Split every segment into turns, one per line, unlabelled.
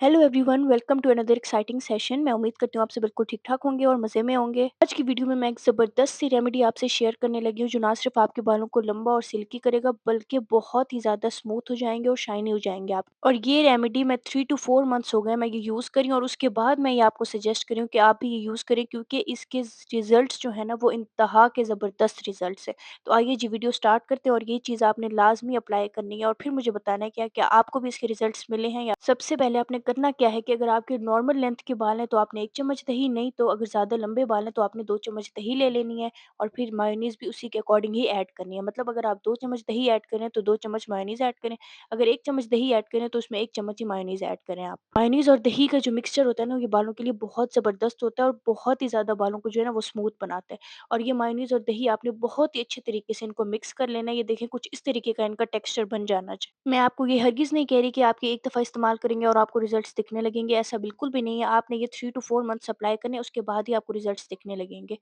Hello everyone, welcome to another exciting session. मैं उम्मीद करती हूँ आप सब बिल्कुल ठीक-ठाक होंगे और मज़े में होंगे। आज की वीडियो में मैं एक ज़बरदस्त सी रेमेडी आपसे शेयर करने लगी हूँ, जो ना सिर्फ आपके बालों को लंबा और सिल्की करेगा, बल्कि बहुत ही ज़्यादा स्मूथ हो जाएँगे और शाइनी हो जाएँगे आप। और ये रेमेडी मैं 3 टू 4 मंथ्स हो गए मैं ये यूज़ कर रही हूँ और उसके बाद मैं ये आपको सजेस्ट कर रही हूँ कि आप भी ये यूज़ करें, क्योंकि इसके रिज़ल्ट्स जो है ना, वो इंतहा के ज़बरदस्त रिज़ल्ट्स हैं। तो आइए जी वीडियो स्टार्ट करते हैं और ये चीज़ आपने लाज़मी अप्लाई करनी है और फिर मुझे बताना है क्या आपको भी इसके रिज़ल्ट्स मिले हैं या सबसे पहले आपने करना क्या है कि अगर आपके नॉर्मल लेंथ के बाल हैं तो आपने 1 चम्मच दही, नहीं तो अगर ज़्यादा लंबे बाल हैं तो आपने 2 चम्मच दही ले लेनी है और फिर मायोनीज़ भी उसी के अकॉर्डिंग ही ऐड करनी है। मतलब अगर आप 2 चम्मच दही ऐड करें तो 2 चम्मच मायोनीज़ ऐड करें, अगर 1 चम्मच दही ऐड करें तो उसमें 1 चम्मच ही मायोनीज़ ऐड करें आप। मायोनीज़ और दही का जो मिक्सचर होता है ना, ये बालों के लिए बहुत ज़बरदस्त होता है और बहुत ही ज़्यादा बालों को जो है ना वो स्मूथ बनाता है। और ये मायोनीज़ और दही आपने बहुत ही अच्छे तरीके से इनको मिक्स कर लेना है। ये देखें कुछ इस तरीके का इनका टेक्सचर बन जाना चाहिए। मैं आपको ये हरगिज़ नहीं कह रही कि आप ये एक दफ़ा इस्तेमाल करेंगे और आपको रिज़ल्ट्स दिखने लगेंगे, ऐसा बिल्कुल भी नहीं है। आपने ये 3 टू 4 मंथ्स अप्लाई करने हैं, उसके बाद ही आपको रिज़ल्ट्स दिखने लगेंगे।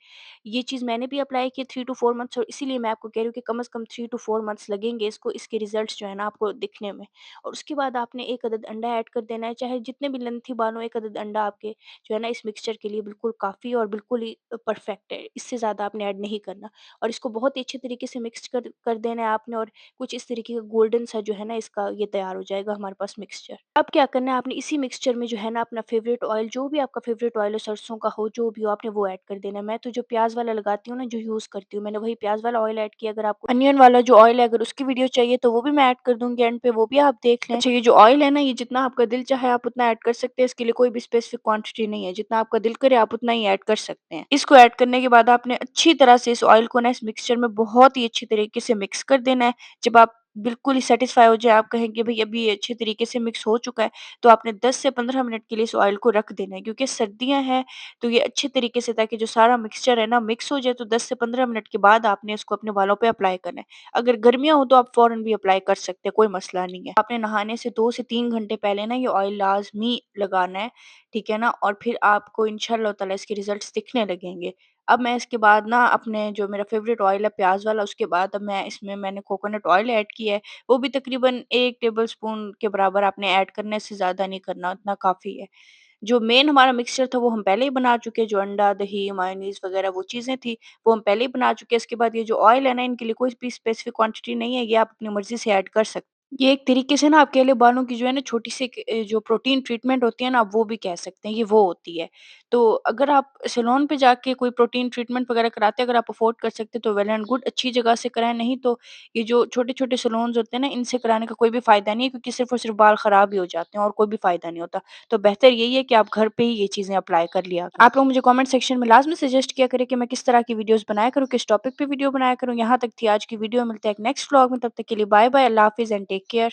ये चीज़ मैंने भी अप्लाई की 3 टू 4 मंथ्स और इसीलिए मैं आपको कह रही हूँ कि कम से कम 3 टू 4 मंथ्स लगेंगे इसको, इसके रिज़ल्ट्स जो है ना आपको दिखने में। और उसके बाद आपने 1 अदद अंडा ऐड कर देना है, चाहे जितने भी लेंथी बाल हों, 1 अदद अंडा आपके जो है ना इस मिक्सचर के लिए बिल्कुल काफ़ी और बिल्कुल ही परफेक्ट है। इससे ज़्यादा आपने ऐड नहीं करना और इसको बहुत ही अच्छे तरीके से मिक्स कर देना है आपने और कुछ इस तरीके का गोल्डन सा जो है ना इसका ये तैयार हो जाएगा हमारे पास मिक्सचर। अब क्या करना है, आपने इसी मिक्सचर में जो है ना अपना फ़ेवरेट ऑयल, जो भी आपका फ़ेवरेट ऑयल हो, सरसों का हो, जो भी हो, आपने वो ऐड कर देना है। मैं तो जो प्याज़ वाला लगाती हूँ ना, जो यूज़ करती हूँ, मैंने वही प्याज़ वाला ऑयल ऐड किया। अगर आपको अनियन वाला जो ऑयल है, अगर उसकी वीडियो चाहिए तो वो भी मैं ऐड कर दूँगी एंड पे, वो भी आप देख लें। अच्छा, ये जो ऑयल है ना, ये जितना आपका दिल चाहे आप उतना ऐड कर सकते हैं, इसके लिए कोई भी स्पेसिफिक क्वांटिटी नहीं है, जितना आपका दिल करे आप उतना ही ऐड कर सकते हैं। इसको ऐड करने के बाद आपने अच्छी तरह से इस ऑयल को ना इस मिक्सचर में बहुत ही अच्छी तरीके से मिक्स कर देना है। जब आप बिल्कुल ही सैटिस्फाई हो जाए, आप कहें कि भई अभी ये अच्छे तरीके से मिक्स हो चुका है, तो आपने 10 से 15 मिनट के लिए इस ऑयल को रख देना है, क्योंकि सर्दियाँ हैं, तो ये अच्छे तरीके से ताकि जो सारा मिक्सचर है ना मिक्स हो जाए, तो 10 से 15 मिनट के बाद आपने इसको अपने बालों पे अप्लाई करना है। अगर गर्मियाँ हो तो आप फ़ौरन भी अप्लाई कर सकते हैं, कोई मसला नहीं है। आपने नहाने से 2 से 3 घंटे पहले ना ये ऑयल लाज़मी लगाना है, ठीक है ना? और फिर आपको इंशाअल्लाह ताला इसके रिज़ल्ट्स दिखने लगेंगे। अब मैं इसके बाद ना अपने जो मेरा फ़ेवरेट ऑयल है प्याज़ वाला, उसके बाद अब मैंने कोकोनट ऑयल ऐड किया है। वो भी तकरीबन 1 टेबलस्पून के बराबर आपने ऐड करना है, इससे ज़्यादा नहीं करना, उतना काफ़ी है। जो मेन हमारा मिक्सचर था वो हम पहले ही बना चुके हैं, जो अंडा, दही, मायोनीज़ वग़ैरह वो चीज़ें थी, वो हम पहले ही बना चुके हैं। इसके बाद ये जो ऑयल है ना, इनके लिए कोई भी स्पेसिफ़िक क्वांटिटी नहीं है, ये आप अपनी मर्ज़ी से ऐड कर सकते हैं। ये एक तरीके से ना आपके लिए बालों की जो है ना छोटी-सी जो प्रोटीन ट्रीटमेंट होती है ना, आप वो भी कह सकते हैं, ये वो होती है। तो अगर आप सैलून पे जाके कोई प्रोटीन ट्रीटमेंट वग़ैरह कराते हैं, अगर आप अफ़ोर्ड कर सकते हैं तो वेल एंड गुड, अच्छी जगह से कराएँ, नहीं तो ये जो छोटे-छोटे सैलून्स होते हैं ना, इनसे कराने का कोई भी फ़ायदा नहीं है, क्योंकि सिर्फ़ और सिर्फ़ बाल ख़राब ही हो जाते हैं और कोई भी फ़ायदा नहीं होता। तो बेहतर यही है कि आप घर पे ही ये चीज़ें अप्लाई कर लिया करें। आप लोग मुझे कमेंट सेक्शन में लाज़मी सजेस्ट किया करें कि मैं किस तरह की वीडियोज़ बनाया करूँ, किस टॉपिक पे वीडियो बनाया करूँ। यहाँ तक थी आज की वीडियो, मिलते हैं एक नेक्स्ट व्लॉग में, तब तक के लिए बाय बाय, अल्लाह हाफ़िज़ एंड टेक केयर।